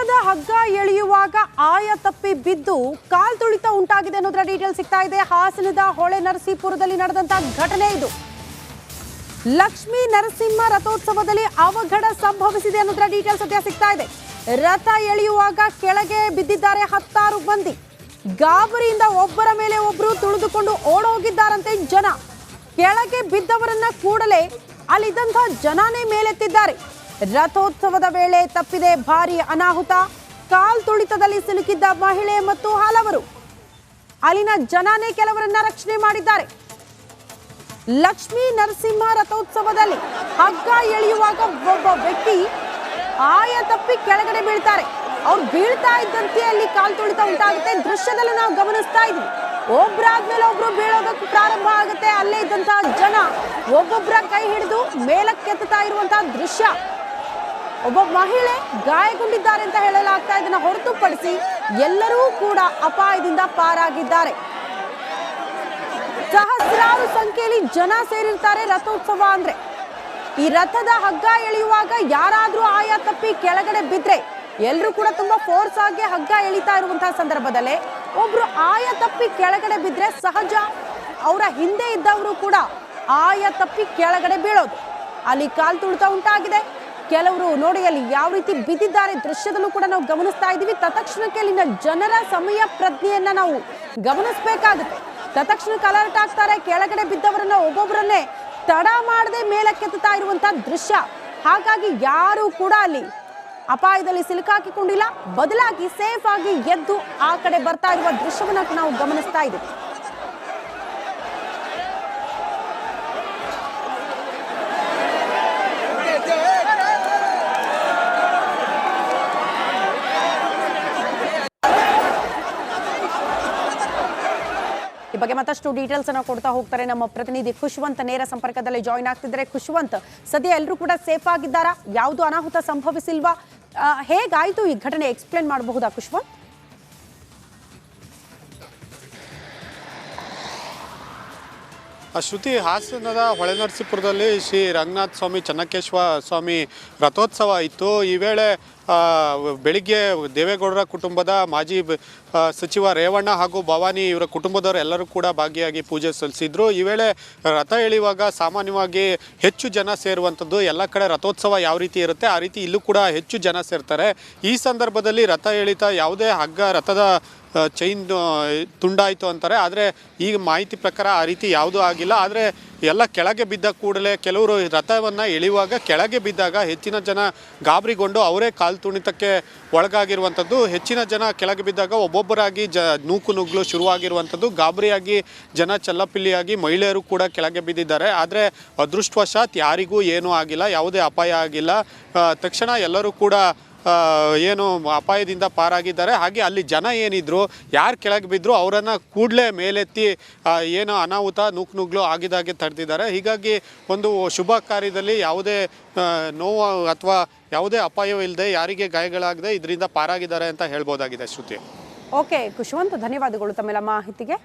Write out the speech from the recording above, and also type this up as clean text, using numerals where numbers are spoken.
ರಥದ ಹಗ್ಗ ಎಳೆಯುವಾಗ ಆಯ ತಪ್ಪಿ ಬಿದ್ದು ಕಾಲ್ ತುಳಿತ ಉಂಟಾಗಿದೆ ಅನ್ನೋದರ ಡೀಟೇಲ್ ಸಿಗ್ತಾ ಇದೆ. ಹಾಸನದ ಹೊಳೆ ನರಸೀಪುರದಲ್ಲಿ ನಡೆದಂತಹ ಘಟನೆ ಇದು. ಲಕ್ಷ್ಮೀ ನರಸಿಂಹ ರಥೋತ್ಸವದಲ್ಲಿ ಅವಘಡ ಸಂಭವಿಸಿದೆ ಅನ್ನೋದರ ಡೀಟೇಲ್ ಸದ್ಯ ಸಿಗ್ತಾ ಇದೆ. ರಥ ಎಳೆಯುವಾಗ ಕೆಳಗೆ ಬಿದ್ದಿದ್ದಾರೆ 10 ಮಂದಿ. ಗಾಬರಿಯಿಂದ ಒಬ್ಬರ ಮೇಲೆ ಒಬ್ಬರು ತುಳಿದುಕೊಂಡು ಓಡೋಗಿದ್ದಾರಂತೆ ಜನ. ಕೆಳಗೆ ಬಿದ್ದವರನ್ನ ಕೂಡಲೇ ಅಲ್ಲಿದ್ದಂತಹ ಜನನೇ ಮೇಲೆತ್ತಿದ್ದಾರೆ. ರಥೋತ್ಸವದ ವೇಳೆ ತಪ್ಪಿದೆ ಭಾರಿ ಅನಾಹುತ. ಕಾಲ್ ತುಳಿತದಲ್ಲಿ ಸಿಲುಕಿದ್ದ ಮಹಿಳೆ ಮತ್ತು ಹಲವರು. ಅಲ್ಲಿನ ಜನನೇ ಕೆಲವರನ್ನ ರಕ್ಷಣೆ ಮಾಡಿದ್ದಾರೆ. ಲಕ್ಷ್ಮೀ ನರಸಿಂಹ ರಥೋತ್ಸವದಲ್ಲಿ ಹಗ್ಗ ಎಳೆಯುವಾಗ ಒಬ್ಬ ವ್ಯಕ್ತಿ ಆಯ ತಪ್ಪಿ ಕೆಳಗಡೆ ಬೀಳ್ತಾರೆ. ಅವ್ರು ಬೀಳ್ತಾ ಇದ್ದಂತೆ ಅಲ್ಲಿ ಕಾಲ್ ತುಳಿತ ಉಂಟಾಗುತ್ತೆ. ದೃಶ್ಯದಲ್ಲೂ ನಾವು ಗಮನಿಸ್ತಾ ಇದ್ವಿ. ಒಬ್ರಾದ್ಮೇಲೆ ಒಬ್ರು ಬೀಳೋದಕ್ಕೆ ಪ್ರಾರಂಭ ಆಗುತ್ತೆ. ಅಲ್ಲೇ ಇದ್ದಂತಹ ಜನ ಒಬ್ಬೊಬ್ಬರ ಕೈ ಹಿಡಿದು ಮೇಲಕ್ಕೆತ್ತಾ ಇರುವಂತಹ ದೃಶ್ಯ. ಒಬ್ಬ ಮಹಿಳೆ ಗಾಯಗೊಂಡಿದ್ದಾರೆ ಅಂತ ಹೇಳಲಾಗ್ತಾ ಇದನ್ನ ಹೊರತುಪಡಿಸಿ ಎಲ್ಲರೂ ಕೂಡ ಅಪಾಯದಿಂದ ಪಾರಾಗಿದ್ದಾರೆ. ಸಹಸ್ರಾರು ಸಂಖ್ಯೆಯಲ್ಲಿ ಜನ ಸೇರಿರ್ತಾರೆ ರಥೋತ್ಸವ ಅಂದ್ರೆ. ಈ ರಥದ ಹಗ್ಗ ಎಳೆಯುವಾಗ ಯಾರಾದ್ರೂ ಆಯ ತಪ್ಪಿ ಕೆಳಗಡೆ ಬಿದ್ರೆ ಎಲ್ಲರೂ ಕೂಡ ತುಂಬಾ ಫೋರ್ಸ್ ಆಗಿ ಹಗ್ಗ ಎಳಿತಾ ಇರುವಂತಹ ಸಂದರ್ಭದಲ್ಲೇ ಒಬ್ರು ಆಯ ತಪ್ಪಿ ಕೆಳಗಡೆ ಬಿದ್ರೆ ಸಹಜ ಅವರ ಹಿಂದೆ ಇದ್ದವರು ಕೂಡ ಆಯ ತಪ್ಪಿ ಕೆಳಗಡೆ ಬೀಳೋದು. ಅಲ್ಲಿ ಕಾಲ್ ತುಳಿತ ಉಂಟಾಗಿದೆ. ಕೆಲವರು ನೋಡಿ ಅಲ್ಲಿ ಯಾವ ರೀತಿ ಬಿದ್ದಿದ್ದಾರೆ ದೃಶ್ಯದಲ್ಲೂ ಕೂಡ ನಾವು ಗಮನಿಸ್ತಾ ಇದ್ದೀವಿ. ತತ್ಕ್ಷಣಕ್ಕೆ ಅಲ್ಲಿನ ಜನರ ಸಮಯ ಪ್ರಜ್ಞೆಯನ್ನ ನಾವು ಗಮನಿಸಬೇಕಾಗುತ್ತೆ. ತತ್ಕ್ಷಣಕ್ಕೆ ಅಲರ್ಟ್ ಆಗ್ತಾರೆ. ಕೆಳಗಡೆ ಬಿದ್ದವರನ್ನ ಒಬ್ಬೊಬ್ಬರನ್ನೇ ತಡ ಮಾಡದೆ ಮೇಲಕ್ಕೆತ್ತಾ ಇರುವಂತಹ ದೃಶ್ಯ. ಹಾಗಾಗಿ ಯಾರು ಕೂಡ ಅಲ್ಲಿ ಅಪಾಯದಲ್ಲಿ ಸಿಲುಕಾಕಿಕೊಂಡಿಲ್ಲ. ಬದಲಾಗಿ ಸೇಫ್ ಆಗಿ ಎದ್ದು ಆ ಕಡೆ ಬರ್ತಾ ಇರುವ ದೃಶ್ಯವನ್ನ ನಾವು ಗಮನಿಸ್ತಾ ಇದ್ದೀವಿ. ಈ ಬಗ್ಗೆ ಮತ್ತಷ್ಟು ಡೀಟೇಲ್ಸ್ ಅನ್ನ ಕೊಡ್ತಾ ಹೋಗ್ತಾರೆ ನಮ್ಮ ಪ್ರತಿನಿಧಿ ಖುಷ್ವಂತ್. ನೇರ ಸಂಪರ್ಕದಲ್ಲಿ ಜಾಯಿನ್ ಆಗ್ತಿದ್ದಾರೆ. ಖುಷ್ವಂತ್, ಸದ್ಯ ಎಲ್ಲರೂ ಕೂಡ ಸೇಫ್ ಆಗಿದ್ದಾರಾ? ಯಾವುದು ಅನಾಹುತ ಸಂಭವಿಸಿಲ್ವಾ? ಹೇಗಾಯ್ತು ಈ ಘಟನೆ? ಎಕ್ಸ್ಪ್ಲೇನ್ ಮಾಡಬಹುದಾ ಖುಷ್ವಂತ್? ಶ್ರುತಿ, ಹಾಸನದ ಹೊಳೆನರಸೀಪುರದಲ್ಲಿ ಶ್ರೀ ರಂಗನಾಥ ಸ್ವಾಮಿ ಚೆನ್ನಕೇಶ್ವರ ಸ್ವಾಮಿ ರಥೋತ್ಸವ ಇತ್ತು. ಈ ವೇಳೆ ಬೆಳಿಗ್ಗೆ ದೇವೇಗೌಡರ ಕುಟುಂಬದ ಮಾಜಿ ಸಚಿವ ರೇವಣ್ಣ ಹಾಗೂ ಭವಾನಿ ಇವರ ಕುಟುಂಬದವರು ಎಲ್ಲರೂ ಕೂಡ ಭಾಗಿಯಾಗಿ ಪೂಜೆ ಸಲ್ಲಿಸಿದ್ರು. ಈ ವೇಳೆ ರಥ ಎಳೆಯುವಾಗ ಸಾಮಾನ್ಯವಾಗಿ ಹೆಚ್ಚು ಜನ ಸೇರುವಂಥದ್ದು. ಎಲ್ಲ ಕಡೆ ರಥೋತ್ಸವ ಯಾವ ರೀತಿ ಇರುತ್ತೆ ಆ ರೀತಿ ಇಲ್ಲೂ ಕೂಡ ಹೆಚ್ಚು ಜನ ಸೇರ್ತಾರೆ. ಈ ಸಂದರ್ಭದಲ್ಲಿ ರಥ ಎಳಿತಾ ಯಾವುದೇ ಹಗ್ಗ ರಥದ ಚೈನ್ ತುಂಡಾಯಿತು ಅಂತಾರೆ. ಆದರೆ ಈಗ ಮಾಹಿತಿ ಪ್ರಕಾರ ಆ ರೀತಿ ಯಾವುದೂ ಆಗಿಲ್ಲ. ಆದರೆ ಎಲ್ಲ ಕೆಳಗೆ ಬಿದ್ದ ಕೂಡಲೇ ಕೆಲವರು ರಥವನ್ನು ಎಳೆಯುವಾಗ ಕೆಳಗೆ ಬಿದ್ದಾಗ ಹೆಚ್ಚಿನ ಜನ ಗಾಬರಿಗೊಂಡು ಅವರೇ ಕಾಲು ತುಣಿತಕ್ಕೆ ಒಳಗಾಗಿರುವಂಥದ್ದು. ಹೆಚ್ಚಿನ ಜನ ಕೆಳಗೆ ಬಿದ್ದಾಗ ಒಬ್ಬೊಬ್ಬರಾಗಿ ನೂಕು ನುಗ್ಗಲು ಶುರುವಾಗಿರುವಂಥದ್ದು. ಗಾಬರಿಯಾಗಿ ಜನ ಚಲ್ಲಪಿಲ್ಲಿಯಾಗಿ ಮಹಿಳೆಯರು ಕೂಡ ಕೆಳಗೆ ಬಿದ್ದಿದ್ದಾರೆ. ಆದರೆ ಅದೃಷ್ಟವಶಾತ್ ಯಾರಿಗೂ ಏನೂ ಆಗಿಲ್ಲ, ಯಾವುದೇ ಅಪಾಯ ಆಗಿಲ್ಲ. ತಕ್ಷಣ ಎಲ್ಲರೂ ಕೂಡ ಏನು ಅಪಾಯದಿಂದ ಪಾರಾಗಿದ್ದಾರೆ. ಹಾಗೆ ಅಲ್ಲಿ ಜನ ಏನಿದ್ರು, ಯಾರು ಕೆಳಗೆ ಬಿದ್ದರು ಅವರನ್ನು ಕೂಡಲೇ ಮೇಲೆತ್ತಿ ಏನು ಅನಾಹುತ ನುಗ್ಲು ಆಗಿದಾಗೆ ತಡೆದಿದ್ದಾರೆ. ಹೀಗಾಗಿ ಒಂದು ಶುಭ ಕಾರ್ಯದಲ್ಲಿ ಯಾವುದೇ ನೋವು ಅಥವಾ ಯಾವುದೇ ಅಪಾಯವಿಲ್ಲದೆ ಯಾರಿಗೆ ಗಾಯಗಳಾಗದೆ ಇದರಿಂದ ಪಾರಾಗಿದ್ದಾರೆ ಅಂತ ಹೇಳ್ಬೋದಾಗಿದೆ ಶ್ರುತಿ. ಓಕೆ ಖುಷ್ವಂತ್, ಧನ್ಯವಾದಗಳು ತಮ್ಮೆಲ್ಲ ಮಾಹಿತಿಗೆ.